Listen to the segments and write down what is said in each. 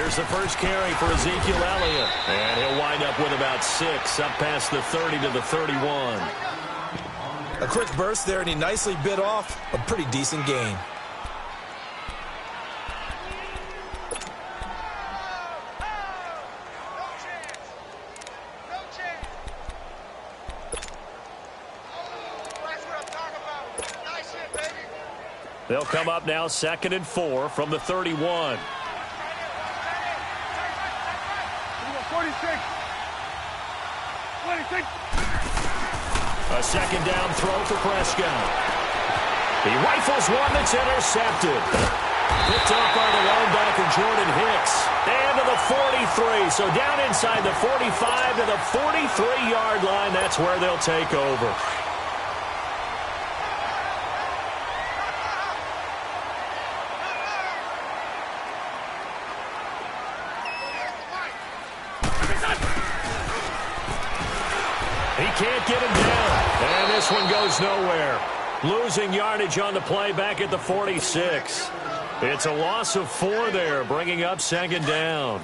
Here's the first carry for Ezekiel Elliott. And he'll wind up with about 6, up past the 30 to the 31. A quick burst there, and he nicely bit off a pretty decent gain. They'll come up now 2nd and 4 from the 31. 26. A second down throw for Prescott. He rifles one that's intercepted. Picked up by the linebacker Jordan Hicks. And to the 43. So down inside the 45 to the 43-yard line. That's where they'll take over. Can't get him down. And this one goes nowhere. Losing yardage on the play back at the 46. It's a loss of 4 there, bringing up 2nd down.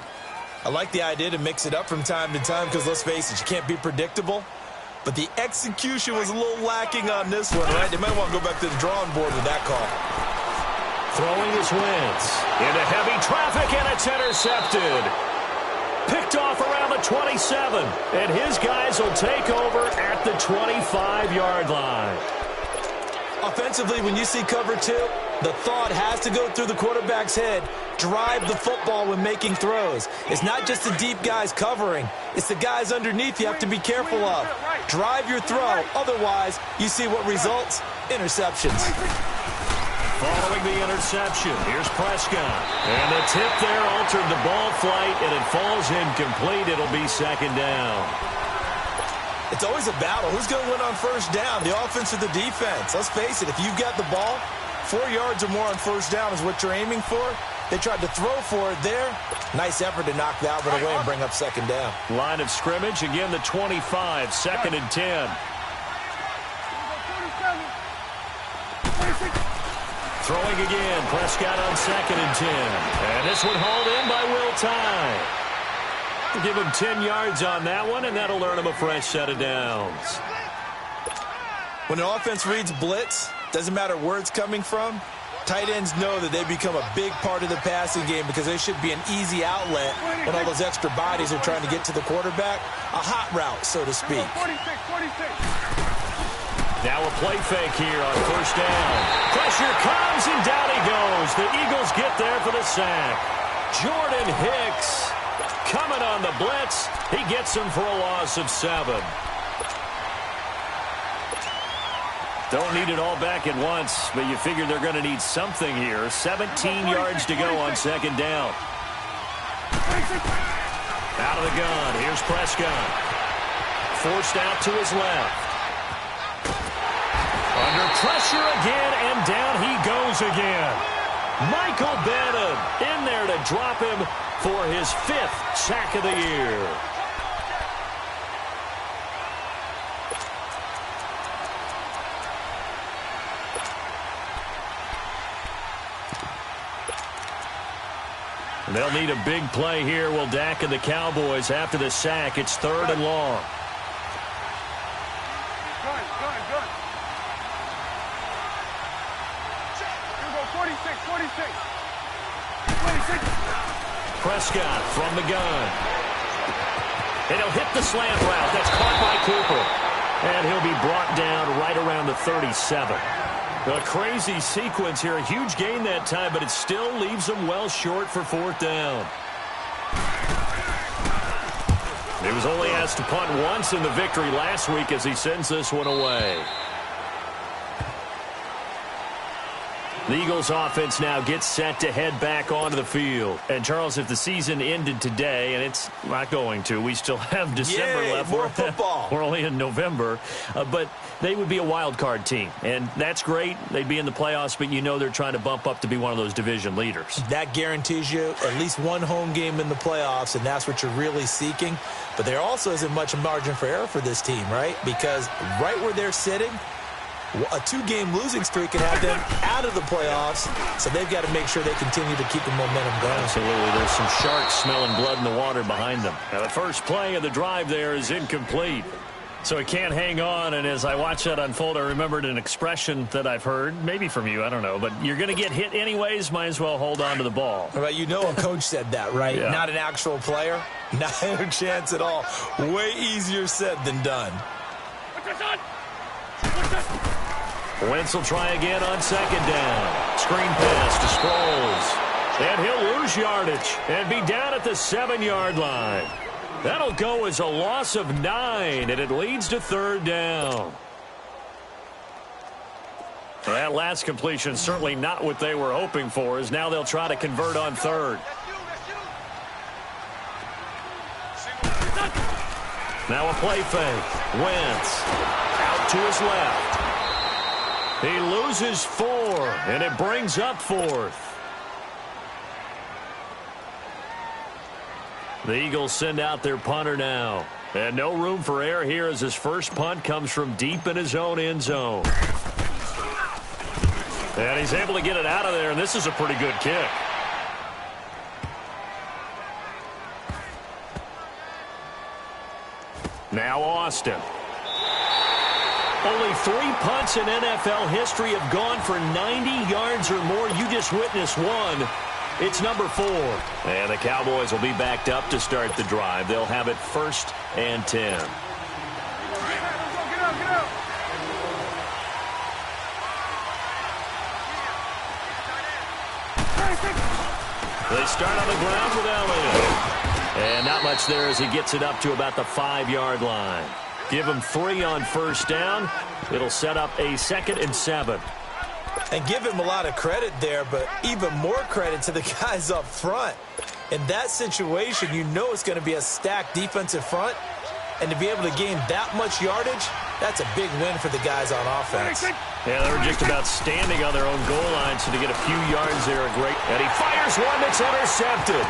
I like the idea to mix it up from time to time because, let's face it, you can't be predictable. But the execution was a little lacking on this one, right? They might want to go back to the drawing board with that call. Throwing his Wentz into heavy traffic, and it's intercepted. Picked off around the 27, and his guys will take over at the 25-yard line. Offensively, when you see cover 2, the thought has to go through the quarterback's head. Drive the football when making throws. It's not just the deep guys covering. It's the guys underneath you have to be careful of. Drive your throw. Otherwise, you see what results? Interceptions. Following the interception, here's Prescott. And the tip there altered the ball flight, and it falls incomplete. It'll be 2nd down. It's always a battle. Who's going to win on first down, the offense or the defense? Let's face it, if you've got the ball, 4 yards or more on first down is what you're aiming for. They tried to throw for it there. Nice effort to knock that one away and bring up 2nd down. Line of scrimmage, again the 25, 2nd and 10. Throwing again, Prescott on 2nd and 10. And this one hauled in by Will Tye. We'll give him 10 yards on that one, and that'll earn him a fresh set of downs. When an offense reads blitz, doesn't matter where it's coming from, tight ends know that they become a big part of the passing game because they should be an easy outlet when all those extra bodies are trying to get to the quarterback. A hot route, so to speak. 46. Now a play fake here on first down. Pressure comes, and down he goes. The Eagles get there for the sack. Jordan Hicks coming on the blitz. He gets him for a loss of 7. Don't need it all back at once, but you figure they're going to need something here. 17 yards to go on 2nd down. Out of the gun, here's Prescott. Forced out to his left. Under pressure again, and down he goes again. Michael Bennett in there to drop him for his 5th sack of the year. They'll need a big play here, will Dak and the Cowboys after the sack. It's 3rd and long. Prescott from the gun. And he'll hit the slant route. That's caught by Cooper. And he'll be brought down right around the 37. A crazy sequence here. A huge gain that time, but it still leaves them well short for 4th down. He was only asked to punt once in the victory last week as he sends this one away. The Eagles offense now gets set to head back onto the field. And, Charles, if the season ended today, and it's not going to, we still have December left. More football. We're only in November. But they would be a wild card team. And that's great. They'd be in the playoffs, but you know they're trying to bump up to be one of those division leaders. That guarantees you at least one home game in the playoffs, and that's what you're really seeking. But there also isn't much margin for error for this team, right? Because right where they're sitting, A 2-game losing streak can have them out of the playoffs, so they've got to make sure they continue to keep the momentum going. Absolutely. There's some sharks smelling blood in the water behind them. Now, the first play of the drive there is incomplete. So he can't hang on, and as I watch that unfold, I remembered an expression that I've heard, maybe from you, I don't know, but you're going to get hit anyways, might as well hold on to the ball. Right, you know a coach said that, right? Yeah. Not an actual player. Not a chance at all. Way easier said than done. Wentz will try again on second down. Screen pass to Sproles. And he'll lose yardage and be down at the 7-yard line. That'll go as a loss of 9, and it leads to third down. Well, that last completion certainly not what they were hoping for, as now they'll try to convert on third. Now a play fake. Wentz out to his left. He loses 4, and it brings up 4th. The Eagles send out their punter now. And no room for error here as his first punt comes from deep in his own end zone. And he's able to get it out of there, and this is a pretty good kick. Now Austin. Only 3 punts in NFL history have gone for 90 yards or more. You just witnessed one. It's number 4. And the Cowboys will be backed up to start the drive. They'll have it 1st and 10. Get out. They start on the ground with Elliott. And not much there as he gets it up to about the 5-yard line. Give him 3 on first down. It'll set up a 2nd and 7. And give him a lot of credit there, but even more credit to the guys up front. In that situation, you know it's going to be a stacked defensive front. And to be able to gain that much yardage, that's a big win for the guys on offense. Yeah, they were just about standing on their own goal line, so to get a few yards there are great. And he fires one that's intercepted.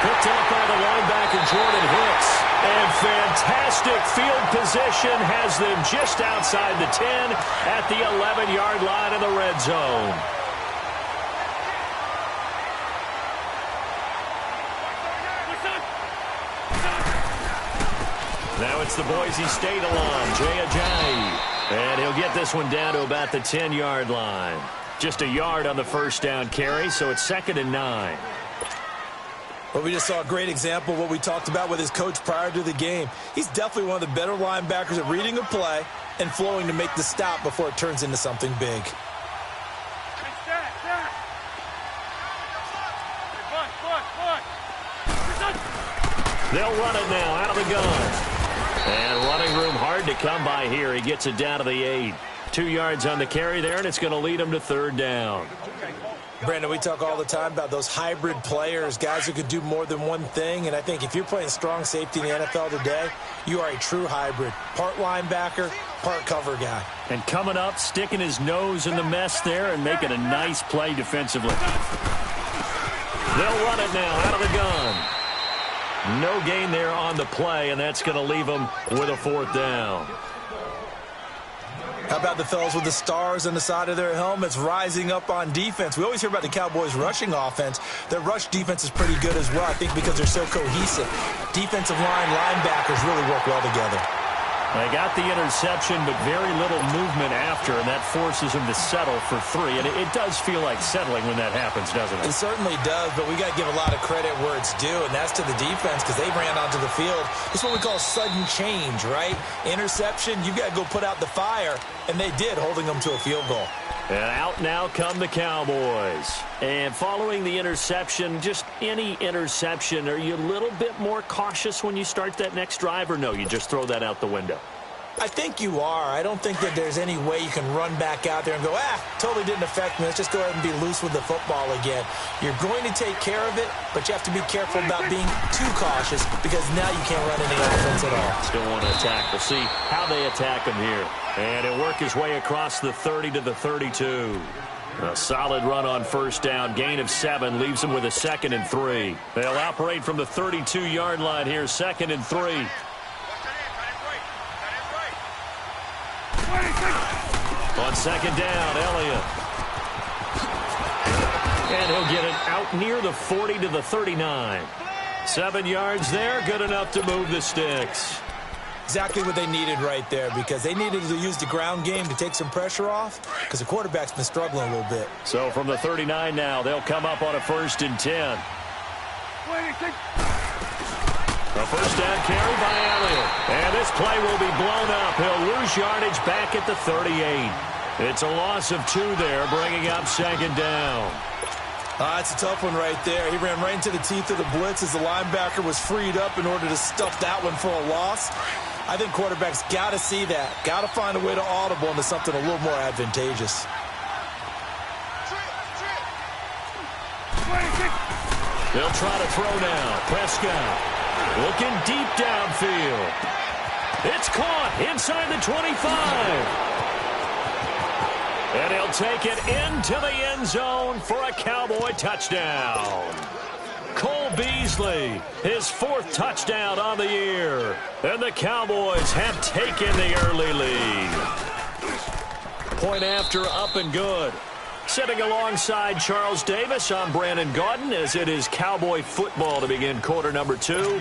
Picked up by the linebacker, Jordan Hicks. And fantastic field position has them just outside the 10 at the 11-yard line in the red zone. Now it's the Boise State alum, Jay Ajayi. And he'll get this one down to about the 10-yard line. Just a yard on the first down carry, so it's 2nd and 9. Well, we just saw a great example of what we talked about with his coach prior to the game. He's definitely one of the better linebackers at reading a play and flowing to make the stop before it turns into something big. They'll run it now out of the gun. And running room hard to come by here. He gets it down to the 8. 2 yards on the carry there, and it's going to lead him to third down. Brandon, we talk all the time about those hybrid players, guys who could do more than one thing. And I think if you're playing strong safety in the NFL today, you are a true hybrid. Part linebacker, part cover guy. And coming up, sticking his nose in the mess there and making a nice play defensively. They'll run it now out of the gun. No gain there on the play, and that's going to leave them with a 4th down. How about the fellas with the stars on the side of their helmets rising up on defense? We always hear about the Cowboys' rushing offense. Their rush defense is pretty good as well, I think, because they're so cohesive. Defensive line linebackers really work well together. They got the interception, but very little movement after, and that forces them to settle for 3. And it does feel like settling when that happens, doesn't it? It certainly does, but we got to give a lot of credit where it's due, and that's to the defense because they ran onto the field. It's what we call sudden change, right? Interception, you got to go put out the fire, and they did, holding them to a field goal. And out now come the Cowboys. And following the interception, just any interception, are you a little bit more cautious when you start that next drive, or no, you just throw that out the window? I think you are. I don't think that there's any way you can run back out there and go, totally didn't affect me. Let's just go ahead and be loose with the football again. You're going to take care of it, but you have to be careful about being too cautious because now you can't run any offense at all. Still want to attack. We'll see how they attack him here. And he'll work his way across the 30 to the 32. A solid run on first down. Gain of 7 leaves him with a 2nd and 3. They'll operate from the 32-yard line here, 2nd and 3. On second down, Elliott. And he'll get it out near the 40 to the 39. 7 yards there, good enough to move the sticks. Exactly what they needed right there, because they needed to use the ground game to take some pressure off, because the quarterback's been struggling a little bit. So from the 39 now, they'll come up on a 1st and 10. 26. A first down carry by Elliott. And this play will be blown up. He'll lose yardage back at the 38. It's a loss of 2 there, bringing up second down. It's a tough one right there. He ran right into the teeth of the blitz as the linebacker was freed up in order to stuff that one for a loss. I think quarterbacks got to see that. Got to find a way to audible into something a little more advantageous. 26. They'll try to throw now. Prescott looking deep downfield. It's caught inside the 25. And he'll take it into the end zone for a Cowboy touchdown. Cole Beasley, his 4th touchdown on the year. And the Cowboys have taken the early lead. Point after, up and good. Sitting alongside Charles Davis, I'm Brandon Gaudin, as it is Cowboy football to begin quarter number 2.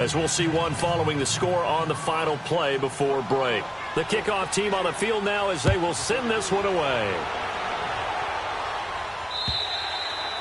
As we'll see one following the score on the final play before break. The kickoff team on the field now as they will send this one away.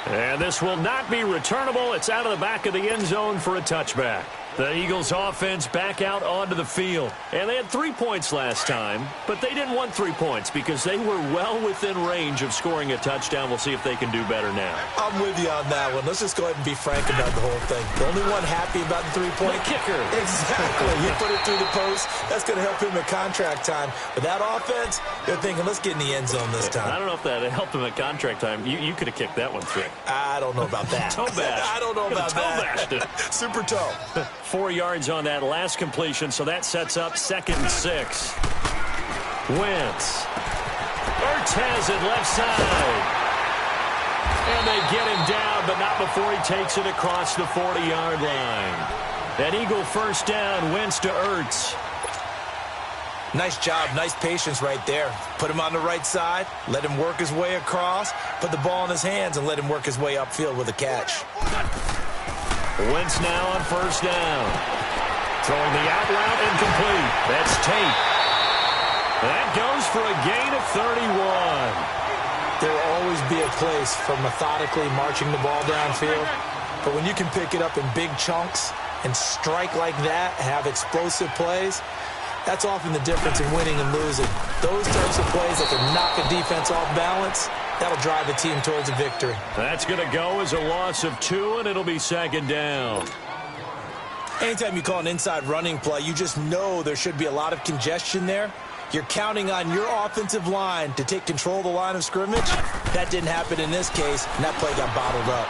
And this will not be returnable. It's out of the back of the end zone for a touchback. The Eagles offense back out onto the field. And they had 3 points last time, but they didn't want 3 points because they were well within range of scoring a touchdown. We'll see if they can do better now. I'm with you on that one. Let's just go ahead and be frank about the whole thing. The only one happy about the 3-point kicker. Exactly. He put it through the post. That's going to help him at contract time. But that offense, they're thinking, let's get in the end zone this time. I don't know if that helped him at contract time. You could have kicked that one through. I don't know about that. Toe bash. I don't know about that. Toe bashed it. Super toe. 4 yards on that last completion, so that sets up 2nd and 6. Wentz. Ertz has it left side. And they get him down, but not before he takes it across the 40-yard line. An Eagle first down, Wentz to Ertz. Nice job, nice patience right there. Put him on the right side, let him work his way across, put the ball in his hands, and let him work his way upfield with a catch. Wentz now on first down. Throwing the out route incomplete. That's Tate. That goes for a gain of 31. There will always be a place for methodically marching the ball downfield. But when you can pick it up in big chunks and strike like that, have explosive plays, that's often the difference in winning and losing. Those types of plays that can knock a defense off balance, that'll drive a team towards a victory. That's going to go as a loss of 2, and it'll be second down. Anytime you call an inside running play, you just know there should be a lot of congestion there. You're counting on your offensive line to take control of the line of scrimmage. That didn't happen in this case, and that play got bottled up.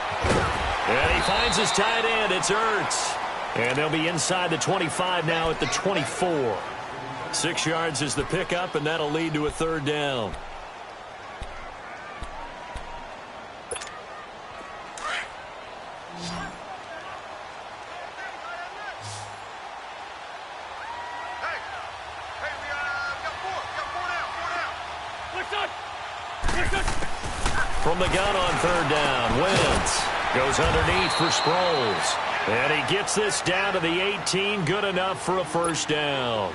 And he finds his tight end. It's Ertz. And they'll be inside the 25 now at the 24. 6 yards is the pickup, and that'll lead to a 3rd down. From the gun on 3rd down, Wentz goes underneath for Sproles. And he gets this down to the 18, good enough for a first down.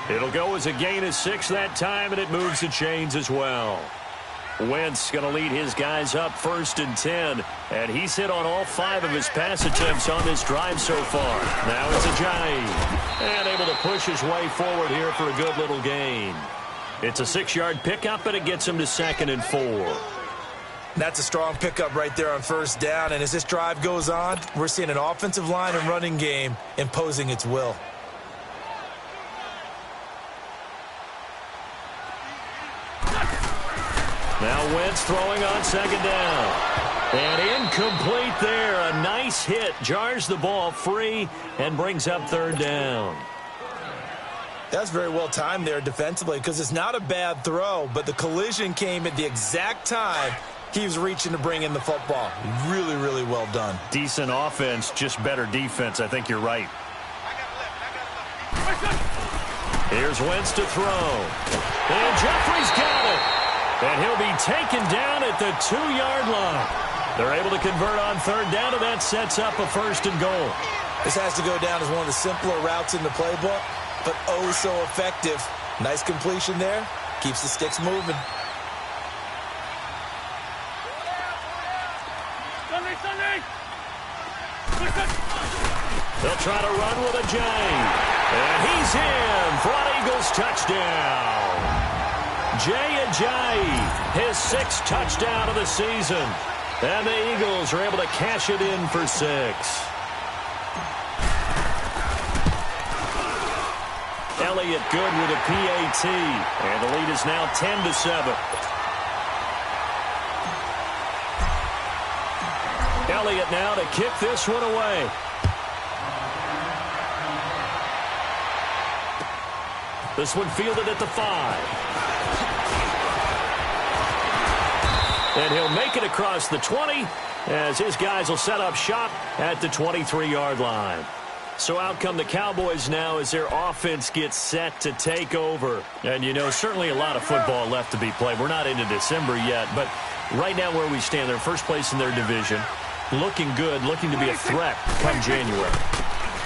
It'll go as a gain of 6 that time, and it moves the chains as well. Wentz going to lead his guys up 1st and 10, and he's hit on all 5 of his pass attempts on this drive so far. Now it's Ajayi, and able to push his way forward here for a good little gain. It's a 6-yard pickup, and it gets him to 2nd and 4. That's a strong pickup right there on 1st down, and as this drive goes on, we're seeing an offensive line and running game imposing its will. Now Wentz throwing on 2nd down. And incomplete there. A nice hit. Jars the ball free and brings up 3rd down. That's very well timed there defensively, because it's not a bad throw, but the collision came at the exact time he was reaching to bring in the football. Really, really well done. Decent offense, just better defense. I think you're right. Here's Wentz to throw. And Jeffrey's got it. And he'll be taken down at the 2-yard line. They're able to convert on third down, and that sets up a 1st and goal. This has to go down as one of the simpler routes in the playbook, but oh so effective. Nice completion there. Keeps the sticks moving. They'll try to run with a J. And he's in for an Eagles touchdown. Jay Ajayi, his 6th touchdown of the season. And the Eagles are able to cash it in for 6. Elliott good with a PAT. And the lead is now 10-7. Elliott now to kick this one away. This one fielded at the 5. And he'll make it across the 20 as his guys will set up shop at the 23-yard line. So out come the Cowboys now as their offense gets set to take over. And, you know, certainly a lot of football left to be played. We're not into December yet, but right now where we stand, they're first place in their division. Looking good, looking to be a threat come January.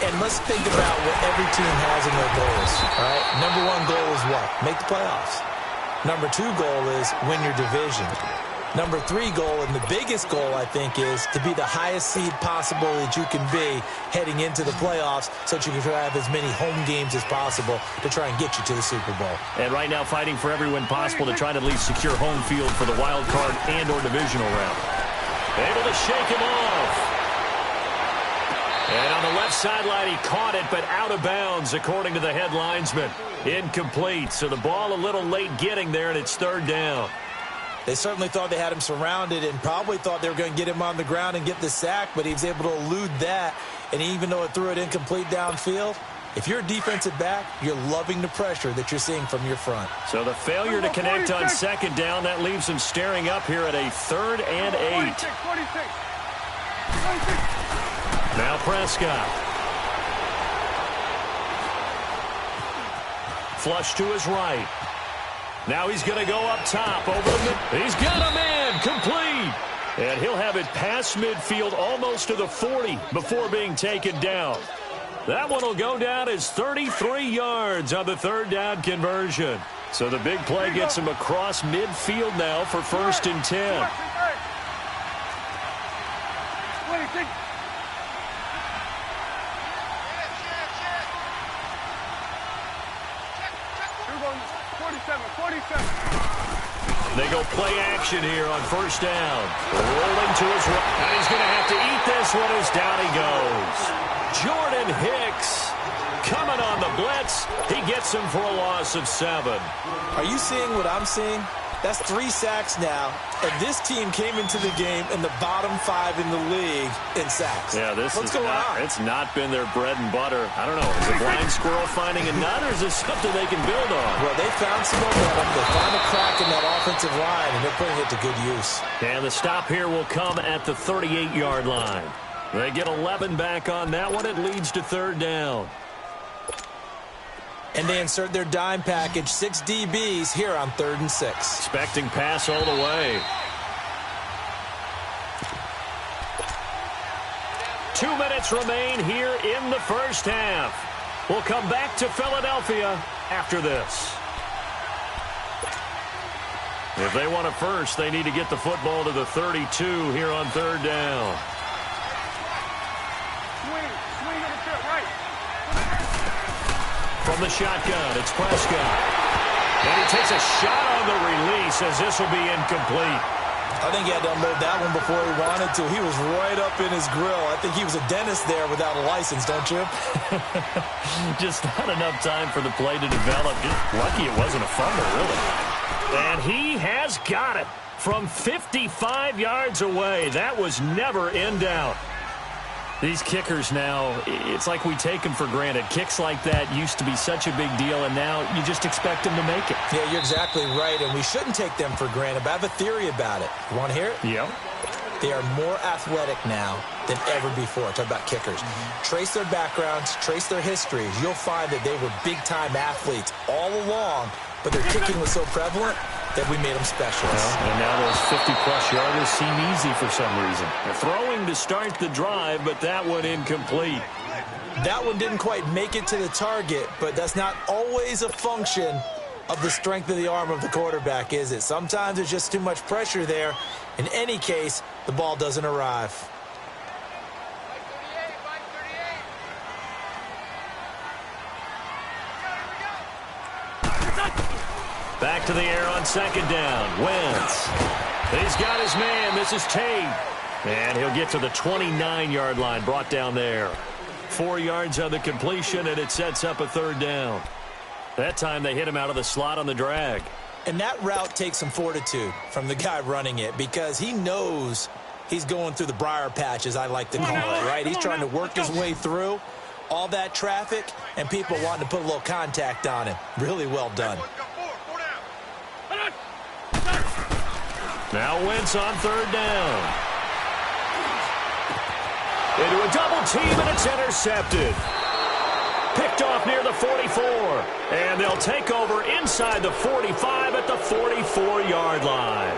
And let's think about what every team has in their goals, all right? Number 1 goal is what? Make the playoffs. Number 2 goal is win your division. Number 3 goal, and the biggest goal, I think, is to be the highest seed possible that you can be heading into the playoffs so that you can try to have as many home games as possible to try and get you to the Super Bowl. And right now fighting for every win possible to try to at least secure home field for the wild card and or divisional round. Able to shake him off. And on the left sideline, he caught it, but out of bounds, according to the head linesman. Incomplete, so the ball a little late getting there, and it's 3rd down. They certainly thought they had him surrounded and probably thought they were going to get him on the ground and get the sack, but he was able to elude that. And even though it threw it incomplete downfield, if you're a defensive back, you're loving the pressure that you're seeing from your front. So the failure to connect on 2nd down, that leaves him staring up here at a 3rd and 8. Now Prescott. Flush to his right. Now he's going to go up top over the mid. He's got a man complete. And he'll have it past midfield almost to the 40 before being taken down. That one will go down as 33 yards on the 3rd down conversion. So the big play gets him across midfield now for 1st and 10. They go play action here on 1st down. Rolling to his right. And he's going to have to eat this one as down he goes. Jordan Hicks coming on the blitz. He gets him for a loss of 7. Are you seeing what I'm seeing? That's 3 sacks now. And this team came into the game in the bottom 5 in the league in sacks. Yeah, What's going on? It's not been their bread and butter. I don't know. Is a blind squirrel finding a nut, or is this something they can build on? Well, they found some momentum. They found a crack in that offensive line, and they're putting it to good use. And the stop here will come at the 38-yard line. They get 11 back on that one. It leads to 3rd down. And they insert their dime package, 6 DBs here on 3rd and 6. Expecting pass all the way. 2 minutes remain here in the 1st half. We'll come back to Philadelphia after this. If they want a first, they need to get the football to the 32 here on 3rd down. From the shotgun, it's Prescott. And he takes a shot on the release as this will be incomplete. I think he had to unload that one before he wanted to. He was right up in his grill. I think he was a dentist there without a license, don't you? Just not enough time for the play to develop. Just lucky it wasn't a fumble, really. And he has got it from 55 yards away. That was never in doubt. These kickers now, it's like we take them for granted. Kicks like that used to be such a big deal, and now you just expect them to make it. Yeah, you're exactly right, and we shouldn't take them for granted, but I have a theory about it. You want to hear it? Yeah. They are more athletic now than ever before. Talk about kickers. Trace their backgrounds, trace their histories. You'll find that they were big-time athletes all along, but their kicking was so prevalent that we made them specialists. Well, and now those 50-plus yarders seem easy for some reason. They're throwing to start the drive, but that one incomplete. That one didn't quite make it to the target, but that's not always a function of the strength of the arm of the quarterback, is it? Sometimes there's just too much pressure there. In any case, the ball doesn't arrive. Back to the air on second down. Wentz. He's got his man. This is Tate. And he'll get to the 29-yard line, brought down there. 4 yards on the completion, and it sets up a third down. That time they hit him out of the slot on the drag. And that route takes some fortitude from the guy running it because he knows he's going through the briar patch, as I like to call it, right? He's trying to work his way through all that traffic and people wanting to put a little contact on him. Really well done. Now Wentz on third down. Into a double team, and it's intercepted. Picked off near the 44. And they'll take over inside the 45 at the 44-yard line.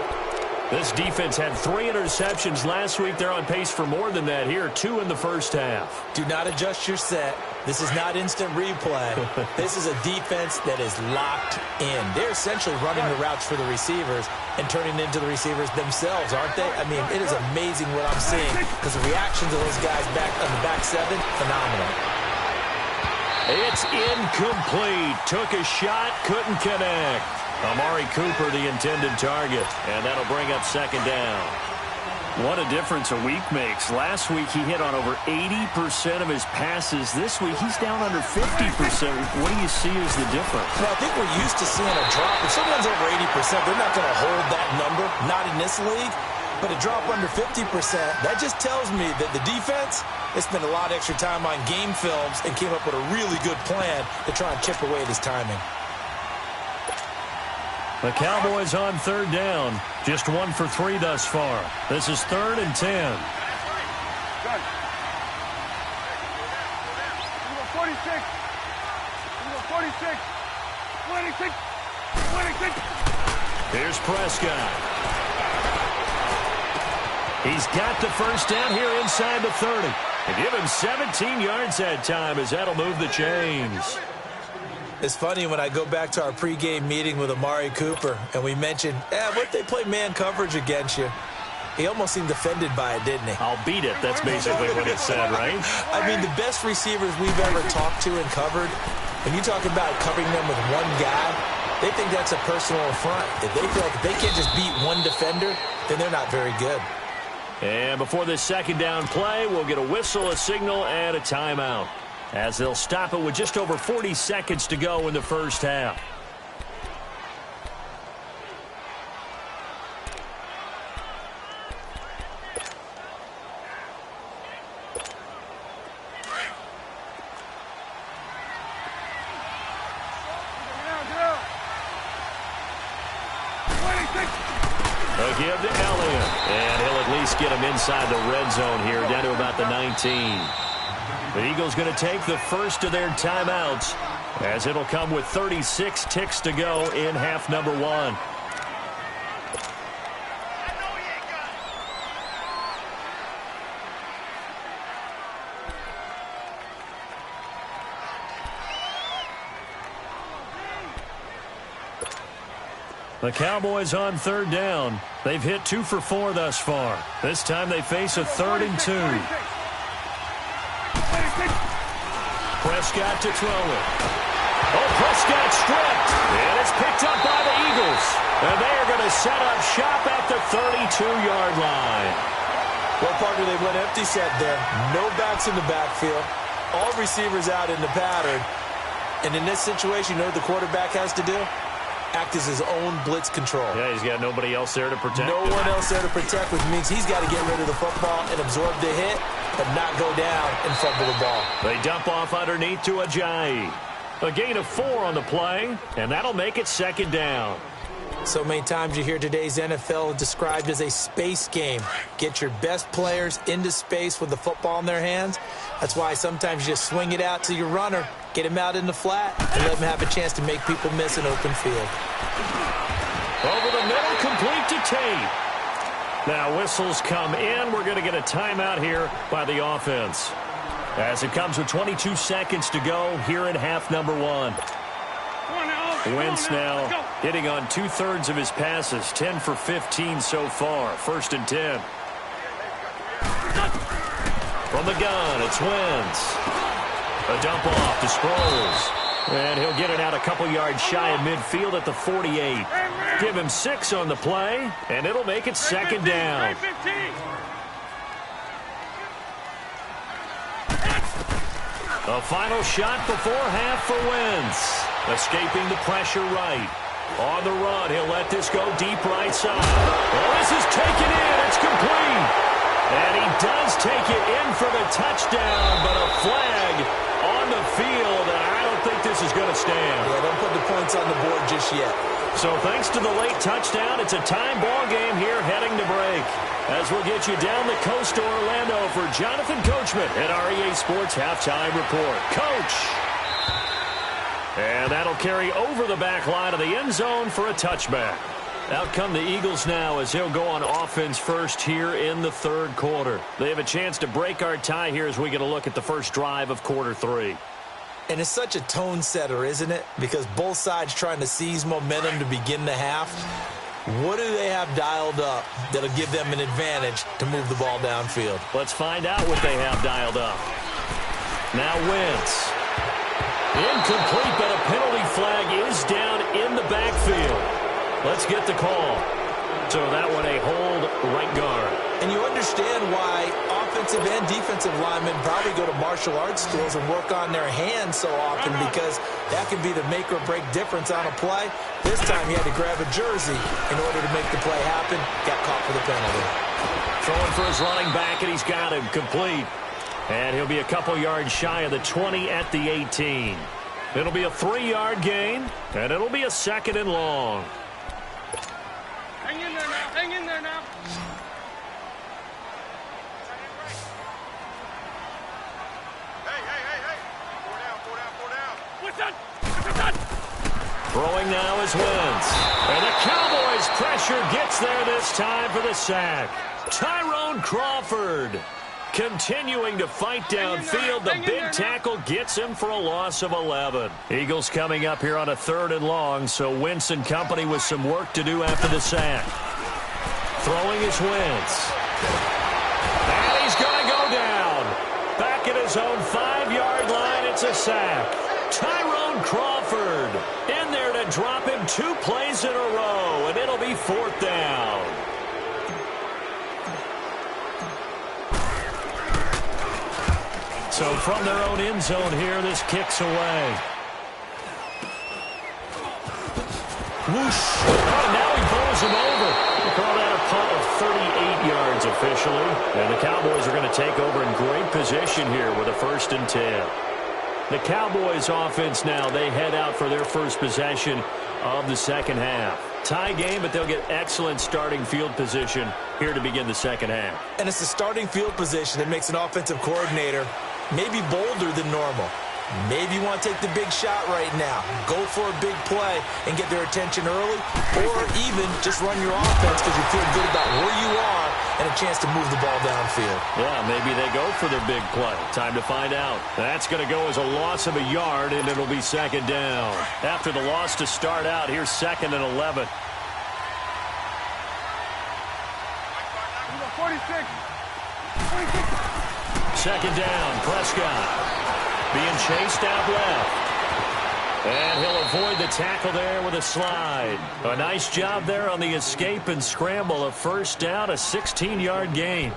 This defense had 3 interceptions last week. They're on pace for more than that here, 2 in the first half. Do not adjust your set. This is not instant replay. This is a defense that is locked in. They're essentially running the routes for the receivers and turning into the receivers themselves, aren't they? I mean, it is amazing what I'm seeing because the reactions of those guys back on the back 7, phenomenal. It's incomplete. Took a shot, couldn't connect. Amari Cooper, the intended target, and that'll bring up second down. What a difference a week makes. Last week he hit on over 80% of his passes. This week he's down under 50%. What do you see as the difference? Well, I think we're used to seeing a drop. If someone's over 80%, they're not going to hold that number, not in this league. But a drop under 50%, that just tells me that the defense, they spent a lot of extra time on game films and came up with a really good plan to try and chip away at his timing. The Cowboys on third down. Just 1 for 3 thus far. This is 3rd and 10. 46. 26. Here's Prescott. He's got the first down here inside the 30. And give him 17 yards that time as that'll move the chains. It's funny when I go back to our pregame meeting with Amari Cooper and we mentioned, what if they play man coverage against you? He almost seemed offended by it, didn't he? I'll beat it. That's basically what it said, right? I mean, the best receivers we've ever talked to and covered, when you talk about covering them with one guy, they think that's a personal affront. If they feel like if they can't just beat one defender, then they're not very good. And before this second down play, we'll get a whistle, a signal, and a timeout, as they'll stop it with just over 40 seconds to go in the first half. They'll give to Elliott, and he'll at least get him inside the red zone here, down to about the 19. The Eagles going to take the first of their timeouts, as it'll come with 36 ticks to go in half number 1. The Cowboys on third down. They've hit 2 for 4 thus far. This time they face a 3rd and 2. Prescott to throw it. Oh, Prescott stripped. And it's picked up by the Eagles. And they are going to set up shop at the 32-yard line. Well, partner, they went empty set there. No backs in the backfield. All receivers out in the pattern. And in this situation, you know what the quarterback has to do? Act as his own blitz control. Yeah, he's got nobody else there to protect. No one else there to protect, which means he's got to get rid of the football and absorb the hit, but not go down and fumble the ball. They dump off underneath to Ajayi. A gain of 4 on the play, and that'll make it second down. So many times you hear today's NFL described as a space game. Get your best players into space with the football in their hands. That's why sometimes you just swing it out to your runner, get him out in the flat, and let him have a chance to make people miss an open field. Over the middle, complete to Tate. Now whistles come in. We're going to get a timeout here by the offense. As it comes with 22 seconds to go here in half number one. Wentz now hitting on 2/3 of his passes, 10 for 15 so far. 1st and 10. From the gun, it's Wentz. A dump off to Sproles. And he'll get it out a couple yards shy of midfield at the 48. Give him 6 on the play, and it'll make it 2nd down. A final shot before half for Wentz. Escaping the pressure right. On the run, he'll let this go deep right side. Oh, this is taken in. It's complete. And he does take it in for the touchdown, but a flag on the field, and I don't think this is going to stand. Yeah, don't put the points on the board just yet. So thanks to the late touchdown, it's a time ball game here heading to break. As we'll get you down the coast to Orlando for Jonathan Coachman at our EA Sports Halftime Report. Coach! And that'll carry over the back line of the end zone for a touchback. Out come the Eagles now as they'll go on offense first here in the 3rd quarter. They have a chance to break our tie here as we get a look at the first drive of quarter 3. And it's such a tone setter, isn't it? Because both sides trying to seize momentum to begin the half. What do they have dialed up that'll give them an advantage to move the ball downfield? Let's find out what they have dialed up. Now Wentz. Incomplete, but a penalty flag is down in the backfield. Let's get the call. So that one a hold right guard. And you understand why offensive and defensive linemen probably go to martial arts schools and work on their hands so often, because that can be the make or break difference on a play. This time he had to grab a jersey in order to make the play happen. Got caught for the penalty. Throwing for his running back, and he's got him complete. And he'll be a couple yards shy of the 20 at the 18. It'll be a 3-yard gain, and it'll be a 2nd and long. Hang in there now. Hang in there now. Hey. 4 down. What's that? Throwing now is Wentz. And the Cowboys' pressure gets there this time for the sack. Tyrone Crawford continuing to fight downfield. The big tackle gets him for a loss of 11. Eagles coming up here on a 3rd and long, so Wentz and company with some work to do after the sack. Throwing is Wentz. And he's going to go down. Back at his own 5-yard line, it's a sack. Tyrone Crawford in there to drop him 2 plays in a row, and it'll be 4th down. So from their own end zone here, this kicks away. Whoosh. Oh, now he bowls him over. We'll call that a punt of 38 yards officially. And the Cowboys are going to take over in great position here with a 1st and 10. The Cowboys offense now, they head out for their first possession of the 2nd half. Tie game, but they'll get excellent starting field position here to begin the 2nd half. And it's the starting field position that makes an offensive coordinator maybe bolder than normal. Maybe you want to take the big shot right now. Go for a big play and get their attention early, or even just run your offense because you feel good about where you are and a chance to move the ball downfield. Yeah, maybe they go for their big play. Time to find out. That's going to go as a loss of a yard, and it'll be 2nd down. After the loss to start out, here's 2nd and 11. 46. 2nd down, Prescott being chased out left. And he'll avoid the tackle there with a slide. A nice job there on the escape and scramble. A 1st down, a 16-yard gain.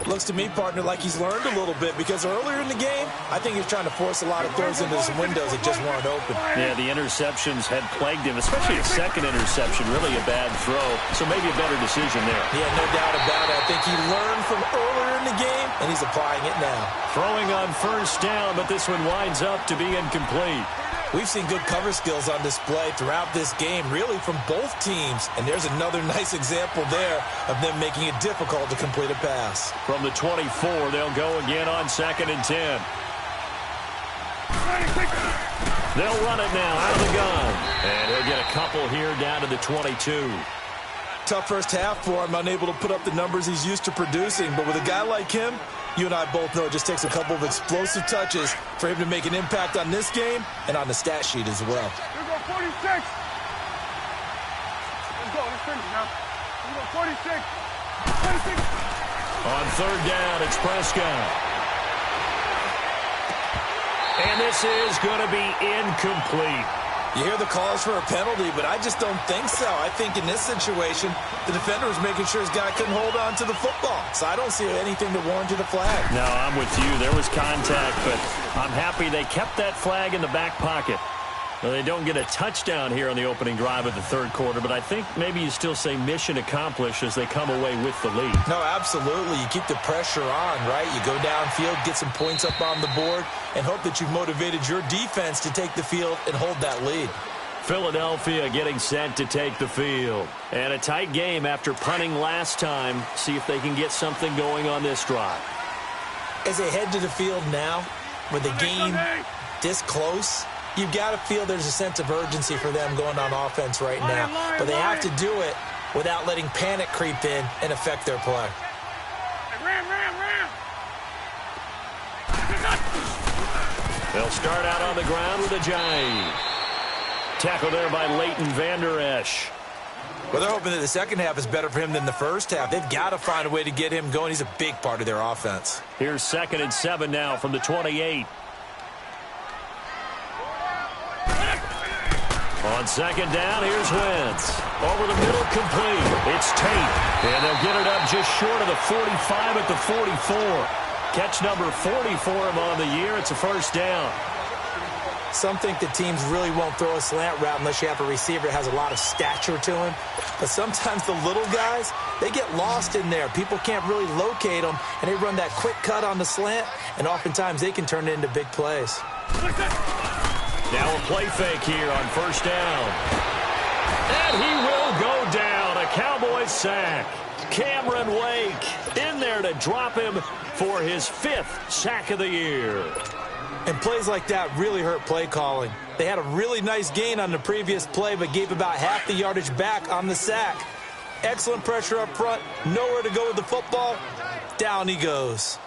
Looks to me, partner, like he's learned a little bit, because earlier in the game, I think he was trying to force a lot of throws into some windows that just weren't open. Yeah, the interceptions had plagued him, especially a 2nd interception, really a bad throw. So maybe a better decision there. Yeah, no doubt about it. I think he learned from earlier in the game, and he's applying it now. Throwing on 1st down, but this one winds up to be incomplete. We've seen good cover skills on display throughout this game, really from both teams. And there's another nice example there of them making it difficult to complete a pass. From the 24, they'll go again on 2nd and 10. They'll run it now out of the gun. And he'll get a couple here down to the 22. Tough first half for him, unable to put up the numbers he's used to producing. But with a guy like him, you and I both know it just takes a couple of explosive touches for him to make an impact on this game and on the stat sheet as well. Here we go, 46. Let's go. Let's finish now. Here we go, 46. 26. On 3rd down, it's Prescott. And this is going to be incomplete. You hear the calls for a penalty, but I just don't think so. I think in this situation, the defender was making sure his guy couldn't hold on to the football. So I don't see anything to warrant a flag. No, I'm with you. There was contact, but I'm happy they kept that flag in the back pocket. Well, they don't get a touchdown here on the opening drive of the 3rd quarter, but I think maybe you still say mission accomplished as they come away with the lead. No, absolutely. You keep the pressure on, right? You go downfield, get some points up on the board, and hope that you've motivated your defense to take the field and hold that lead. Philadelphia getting set to take the field. And a tight game after punting last time. See if they can get something going on this drive. As they head to the field now, with the game this close, you've got to feel there's a sense of urgency for them going on offense right now. But they have to do it without letting panic creep in and affect their play. Ram. They'll start out on the ground with a giant. Tackle there by Leighton Vander Esch. Well, they're hoping that the second half is better for him than the first half. They've got to find a way to get him going. He's a big part of their offense. Here's 2nd and 7 now from the 28. On 2nd down, here's Wentz. Over the middle, complete. It's Tate. And they'll get it up just short of the 45 at the 44. Catch number 40 for him on the year. It's a 1st down. Some think that teams really won't throw a slant route unless you have a receiver that has a lot of stature to him. But sometimes the little guys, they get lost in there. People can't really locate them, and they run that quick cut on the slant, and oftentimes they can turn it into big plays. Now a play fake here on 1st down. And he will go down. A Cowboys sack. Cameron Wake in there to drop him for his 5th sack of the year. And plays like that really hurt play calling. They had a really nice gain on the previous play, but gave about half the yardage back on the sack. Excellent pressure up front. Nowhere to go with the football. Down he goes.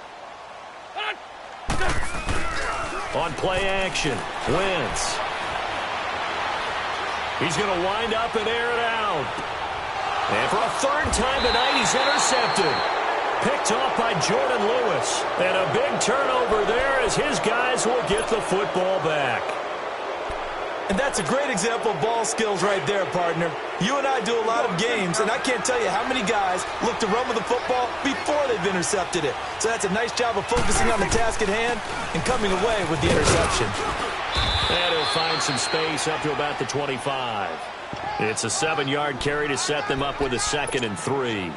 On play action, Wentz. He's going to wind up and air it out. And for a 3rd time tonight, he's intercepted. Picked off by Jordan Lewis. And a big turnover there as his guys will get the football back. And that's a great example of ball skills right there, partner. You and I do a lot of games, and I can't tell you how many guys look to run with the football before they've intercepted it. So that's a nice job of focusing on the task at hand and coming away with the interception. And he'll find some space up to about the 25. It's a 7-yard carry to set them up with a 2nd and 3.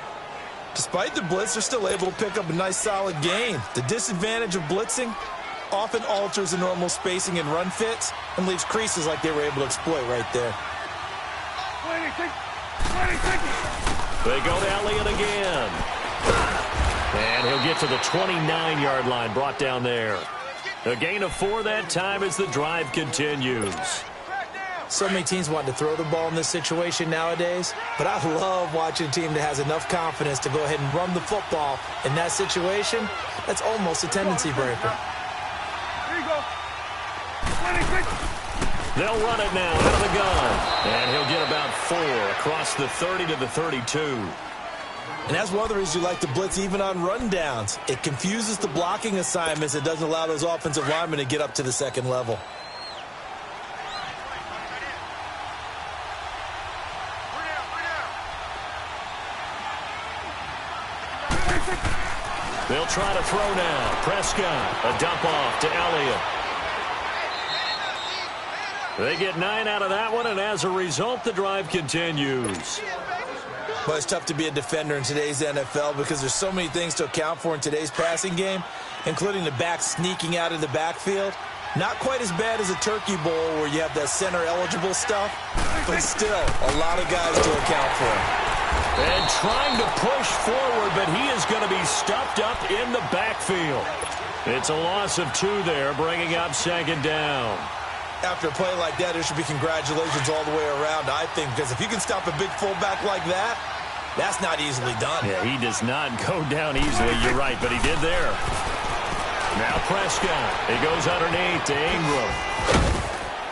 Despite the blitz, they're still able to pick up a nice solid gain. The disadvantage of blitzing often alters the normal spacing and run fits and leaves creases like they were able to exploit right there. 26. They go to Elliott again. And he'll get to the 29-yard line, brought down there. A gain of 4 that time as the drive continues. So many teams want to throw the ball in this situation nowadays, but I love watching a team that has enough confidence to go ahead and run the football in that situation. That's almost a tendency breaker. Here you go. 26. They'll run it now out of the gun. And he'll get about 4 across the 30 to the 32. And that's one of the reasons you like to blitz even on rundowns. It confuses the blocking assignments. It doesn't allow those offensive linemen to get up to the 2nd level. They'll try to throw now. Prescott, a dump off to Elliott. They get 9 out of that one, and as a result, the drive continues. Well, it's tough to be a defender in today's NFL because there's so many things to account for in today's passing game, including the back sneaking out of the backfield. Not quite as bad as a turkey bowl where you have that center-eligible stuff, but still a lot of guys to account for. And trying to push forward, but he is going to be stuffed up in the backfield. It's a loss of 2 there, bringing up second down. After a play like that, there should be congratulations all the way around, I think, because if you can stop a big fullback like that, that's not easily done. Yeah, he does not go down easily, you're right, but he did there. Now Prescott. He goes underneath to Ingram.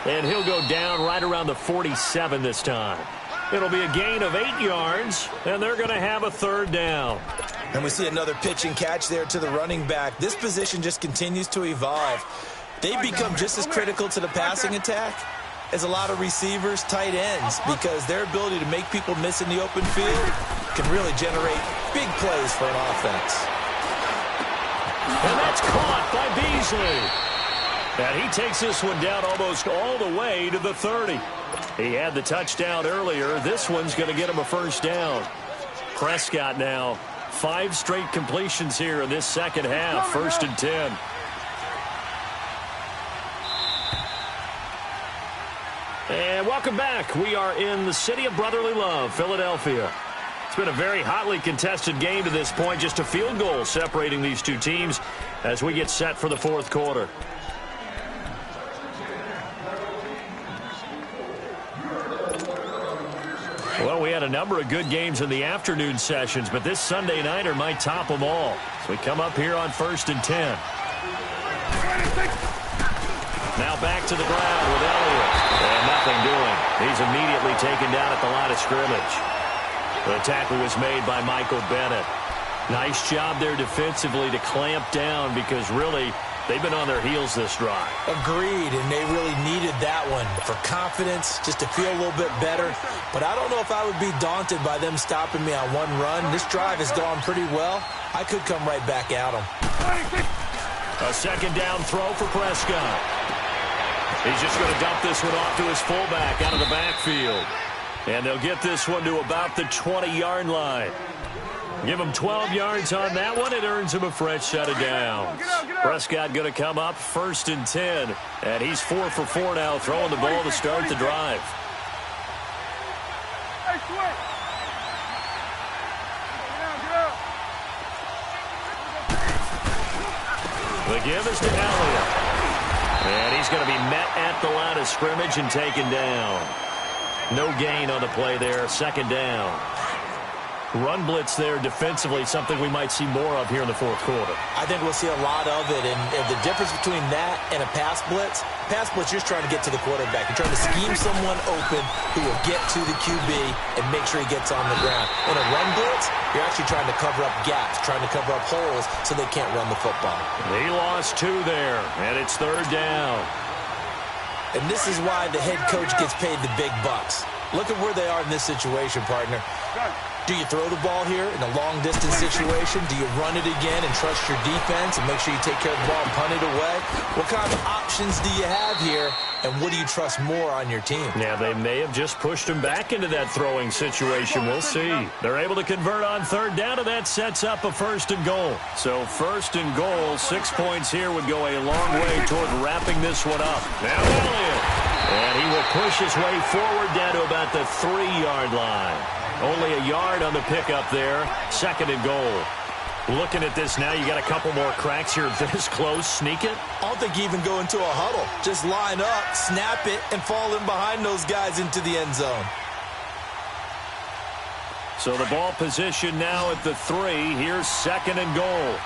And he'll go down right around the 47 this time. It'll be a gain of 8 yards, and they're going to have a third down. And we see another pitch and catch there to the running back. This position just continues to evolve. They've become just as critical to the passing attack as a lot of receivers, tight ends, because their ability to make people miss in the open field can really generate big plays for an offense. And that's caught by Beasley. And he takes this one down almost all the way to the 30. He had the touchdown earlier. This one's going to get him a first down. Prescott now, 5 straight completions here in this second half, 1st and 10. And welcome back. We are in the city of brotherly love, Philadelphia. It's been a very hotly contested game to this point. Just a field goal separating these two teams as we get set for the 4th quarter. Well, we had a number of good games in the afternoon sessions, but this Sunday nighter might top them all. So we come up here on 1st and 10. Now back to the ground with Elliott. And nothing doing. He's immediately taken down at the line of scrimmage. The tackle was made by Michael Bennett. Nice job there defensively to clamp down because really they've been on their heels this drive. Agreed, and they really needed that one for confidence, just to feel a little bit better. But I don't know if I would be daunted by them stopping me on one run. This drive has gone pretty well. I could come right back at them. A second down throw for Prescott. He's just going to dump this one off to his fullback out of the backfield. And they'll get this one to about the 20-yard line. Give him 12 yards on that one. It earns him a fresh set of downs. Prescott going to come up 1st and 10. And he's 4 for 4 now, throwing the ball to start the drive. The give is to Elliott. And he's going to be met at the line of scrimmage and taken down. No gain on the play there, 2nd down. Run blitz there defensively, something we might see more of here in the 4th quarter. I think we'll see a lot of it, and the difference between that and a pass blitz, you're just trying to get to the quarterback. You're trying to scheme someone open who will get to the QB and make sure he gets on the ground. In a run blitz, you're actually trying to cover up gaps, trying to cover up holes so they can't run the football. He lost 2 there, and it's 3rd down. And this is why the head coach gets paid the big bucks. Look at where they are in this situation, partner. Do you throw the ball here in a long-distance situation? Do you run it again and trust your defense and make sure you take care of the ball and punt it away? What kind of options do you have here, and what do you trust more on your team? Yeah, they may have just pushed him back into that throwing situation. We'll see. They're able to convert on 3rd down, and that sets up a 1st and goal. So 1st and goal, 6 points here would go a long way toward wrapping this one up. Now Elliott. And he will push his way forward down to about the 3-yard line. Only a yard on the pickup there. 2nd and goal. Looking at this now, you got a couple more cracks here this close. Sneak it? I don't think you even go into a huddle. Just line up, snap it, and fall in behind those guys into the end zone. So the ball position now at the 3. Here's 2nd and goal.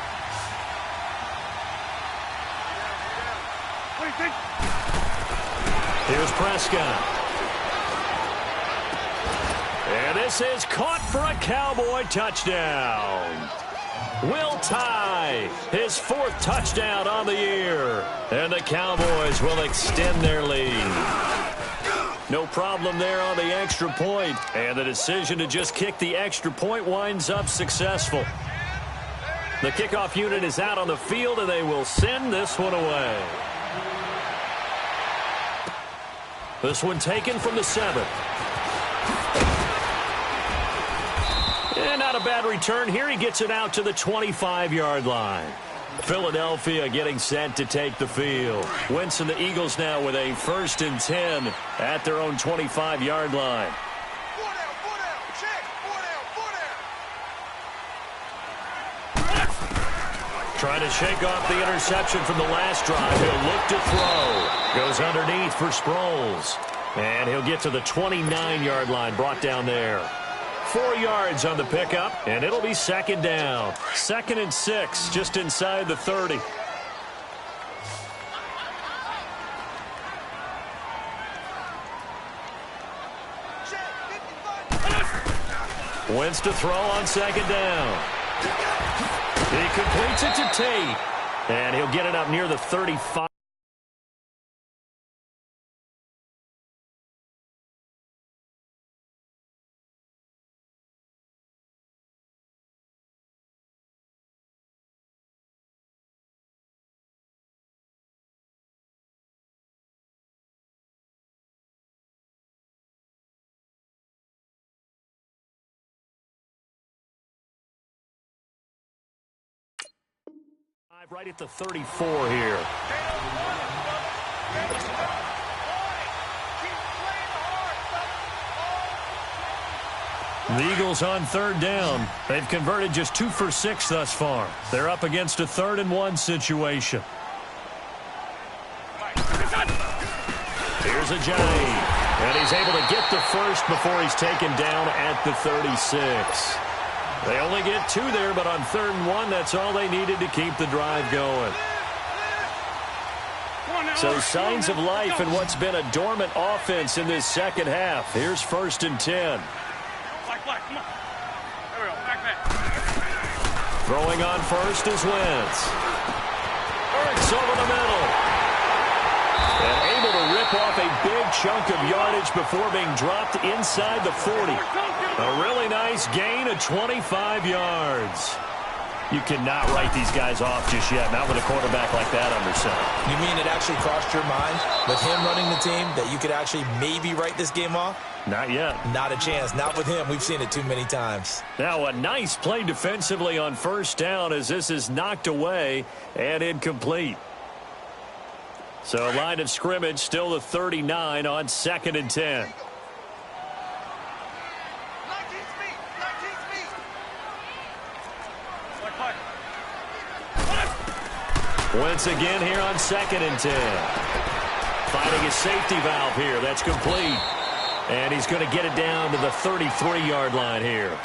Here's Prescott. And this is caught for a Cowboy touchdown. Will tie his 4th touchdown on the year. And the Cowboys will extend their lead. No problem there on the extra point. And the decision to just kick the extra point winds up successful. The kickoff unit is out on the field, and they will send this one away. This one taken from the 7. And not a bad return here. He gets it out to the 25-yard line. Philadelphia getting set to take the field. Wentz and the Eagles now with a 1st and 10 at their own 25-yard line. Trying to shake off the interception from the last drive. He'll look to throw. Goes underneath for Sproles. And he'll get to the 29-yard line, brought down there. 4 yards on the pickup, and it'll be 2nd down. 2nd and 6, just inside the 30. Wentz to throw on 2nd down. He completes it to Tate, and he'll get it up near the 35. Right at the 34 here. The Eagles on 3rd down. They've converted just 2 for 6 thus far. They're up against a 3rd and 1 situation. Here's Ajayi, and he's able to get the first before he's taken down at the 36. They only get 2 there, but on 3rd and 1, that's all they needed to keep the drive going. So signs of life in what's been a dormant offense in this 2nd half. Here's 1st and 10. Throwing on first is Wentz. Ertz over the middle. And able to rip off a big chunk of yardage before being dropped inside the 40. A really nice gain of 25 yards. You cannot write these guys off just yet, not with a quarterback like that under center. You mean it actually crossed your mind with him running the team that you could actually maybe write this game off? Not yet. Not a chance. Not with him. We've seen it too many times. Now a nice play defensively on 1st down as this is knocked away and incomplete. So line of scrimmage still the 39 on 2nd and 10. Wentz again here on 2nd and 10. Finding his safety valve here. That's complete. And he's going to get it down to the 33-yard line here.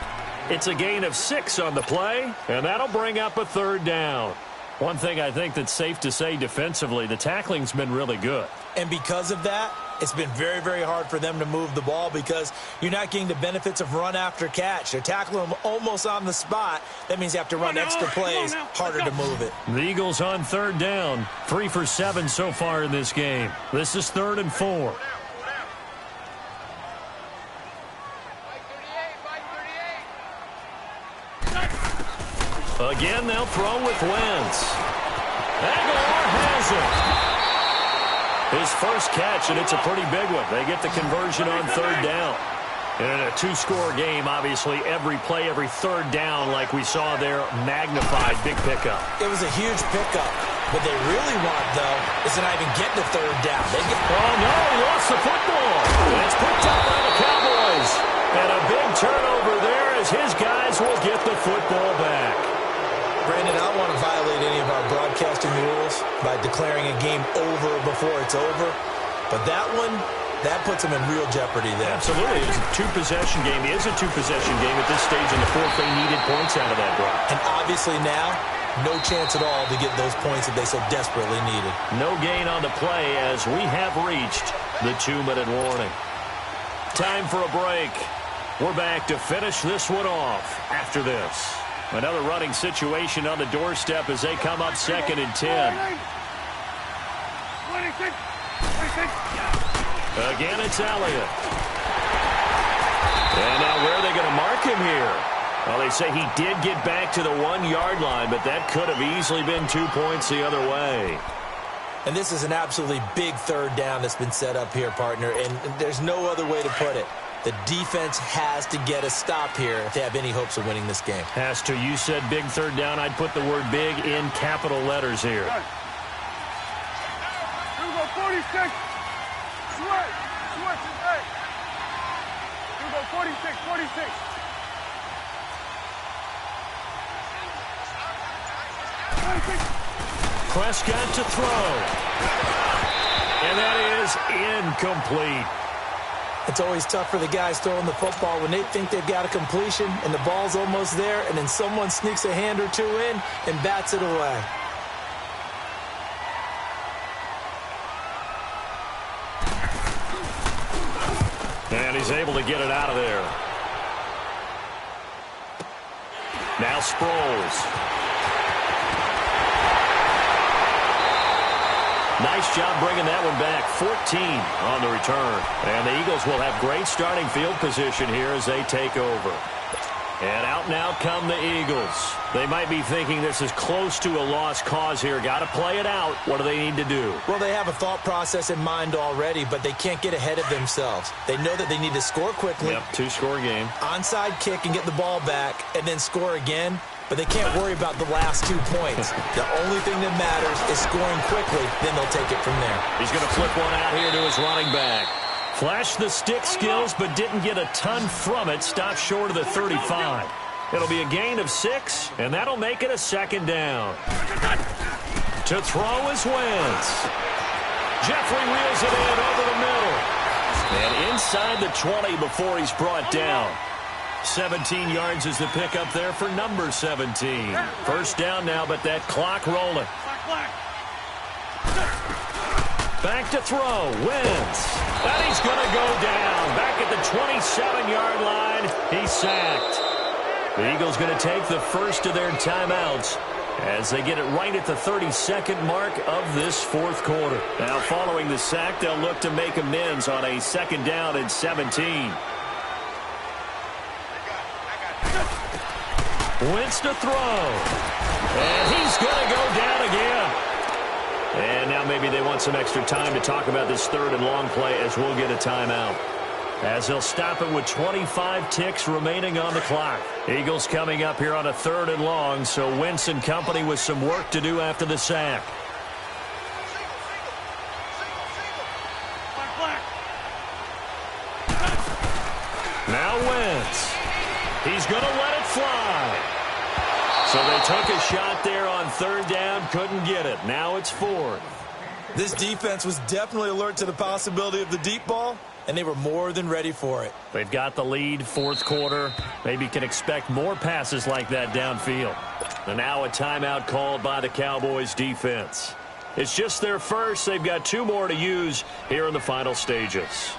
It's a gain of 6 on the play, and that'll bring up a 3rd down. One thing I think that's safe to say defensively, the tackling's been really good. And because of that, it's been very, very hard for them to move the ball because you're not getting the benefits of run after catch. They're tackling them almost on the spot. That means you have to run extra plays, harder to move it. The Eagles on 3rd down, 3 for 7 so far in this game. This is 3rd and 4. Again, they'll throw with Wentz. Aguilar has it. His first catch, and it's a pretty big one. They get the conversion on 3rd down. And in a 2-score game, obviously, every play, every 3rd down, like we saw there, magnified, big pickup. It was a huge pickup. What they really want, though, is to not even get the 3rd down. Oh, no, he lost the football. And it's picked up by the Cowboys. And a big turnover there as his guys will get the football back. Brandon, I don't want to violate any of our broadcasting rules by declaring a game over before it's over. But that one, that puts them in real jeopardy there. Absolutely. It's a 2-possession game. It is a 2-possession game at this stage in the 4th. They needed points out of that drive. And obviously now, no chance at all to get those points that they so desperately needed. No gain on the play as we have reached the 2-minute warning. Time for a break. We're back to finish this one off after this. Another running situation on the doorstep as they come up 2nd and 10. Again, it's Elliott. And now where are they going to mark him here? Well, they say he did get back to the 1-yard line, but that could have easily been 2 points the other way. And this is an absolutely big 3rd down that's been set up here, partner, and there's no other way to put it. The defense has to get a stop here to have any hopes of winning this game. Has to. You said big third down. I'd put the word big in capital letters here. Here we go, 46. Switch. Hey. Here we go, 46. Prescott to throw. And that is incomplete. It's always tough for the guys throwing the football when they think they've got a completion and the ball's almost there, and then someone sneaks a hand or two in and bats it away. And he's able to get it out of there. Now Sproles. Nice job bringing that one back. 14 on the return. And the Eagles will have great starting field position here as they take over. And out now come the Eagles. They might be thinking this is close to a lost cause here. Got to play it out. What do they need to do? Well, they have a thought process in mind already, but they can't get ahead of themselves. They know that they need to score quickly. Yep, two-score game. Onside kick and get the ball back and then score again. But they can't worry about the last 2 points. The only thing that matters is scoring quickly. Then they'll take it from there. He's going to flip one out here to his running back. Flashed the stick skills, but didn't get a ton from it. Stopped short of the 35. It'll be a gain of 6, and that'll make it a second down. To throw is Wentz. Jeffrey reels it in over the middle. And inside the 20 before he's brought down. 17 yards is the pickup there for number 17. First down now, but that clock rolling. Back to throw. Wentz. And he's going to go down. Back at the 27-yard line. He's sacked. The Eagles going to take the first of their timeouts as they get it right at the 32nd mark of this fourth quarter. Now, following the sack, they'll look to make amends on a second down and 17. Wentz to throw. And he's going to go down again. And now maybe they want some extra time to talk about this third and long play as we'll get a timeout. As they'll stop it with 25 ticks remaining on the clock. Eagles coming up here on a third and long, so Wentz and company with some work to do after the sack. Now Wentz. He's going to let it fly. So they took a shot there on third down, couldn't get it. Now it's fourth. This defense was definitely alert to the possibility of the deep ball, and they were more than ready for it. They've got the lead, fourth quarter. Maybe can expect more passes like that downfield. And now a timeout called by the Cowboys defense. It's just their first. They've got 2 more to use here in the final stages.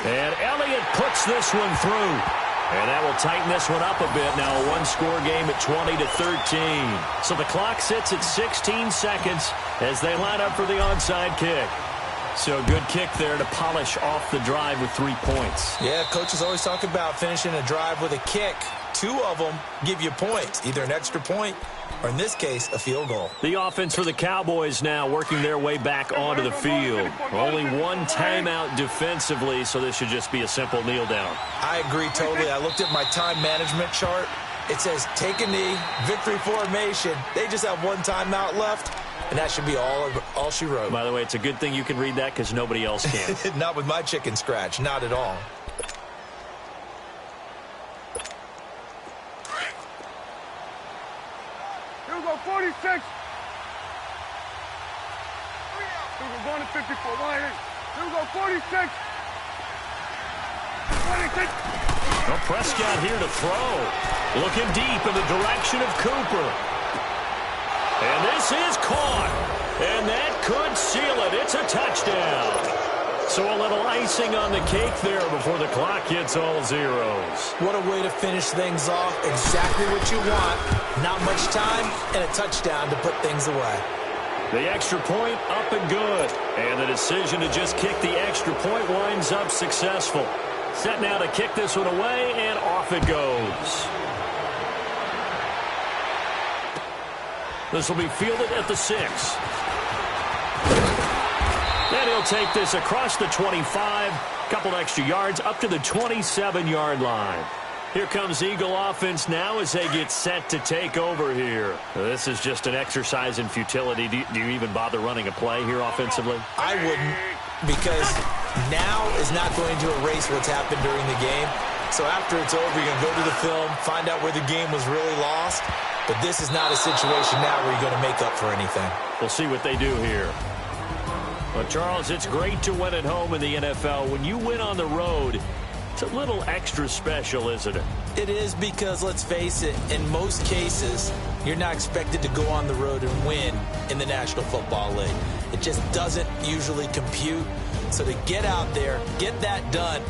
And Elliott puts this one through. And that will tighten this one up a bit. Now a one-score game at 20-13. So the clock sits at 16 seconds as they line up for the onside kick. So good kick there to polish off the drive with 3 points. Yeah, coaches always talk about finishing a drive with a kick. 2 of them give you points, either an extra point or, in this case, a field goal. The offense for the Cowboys now working their way back onto the field. Only 1 timeout defensively, so this should just be a simple kneel down. I agree totally. I looked at my time management chart. It says take a knee, victory formation. They just have 1 timeout left, and that should be all she wrote. By the way, it's a good thing you can read that because nobody else can. Not with my chicken scratch. Not at all. Here we go, 46. Here we go, going to 54. Line in. Here we go, 46. 26. Well, Prescott here to throw. Looking deep in the direction of Cooper. And this is caught. And that could seal it. It's a touchdown. So a little icing on the cake there before the clock hits all zeros. What a way to finish things off. Exactly what you want. Not much time and a touchdown to put things away. The extra point up and good. And the decision to just kick the extra point winds up successful. Set now to kick this one away, and off it goes. This will be fielded at the 6. And he'll take this across the 25, couple extra yards up to the 27-yard line. Here comes Eagle offense now as they get set to take over here. This is just an exercise in futility. Do you even bother running a play here offensively? I wouldn't, because now is not going to erase what's happened during the game. So after it's over, you're going to go to the film, find out where the game was really lost. But this is not a situation now where you're going to make up for anything. We'll see what they do here. Well, Charles, it's great to win at home in the NFL. When you win on the road, it's a little extra special, isn't it? It is, because, let's face it, in most cases, you're not expected to go on the road and win in the National Football League. It just doesn't usually compute. So to get out there, get that done.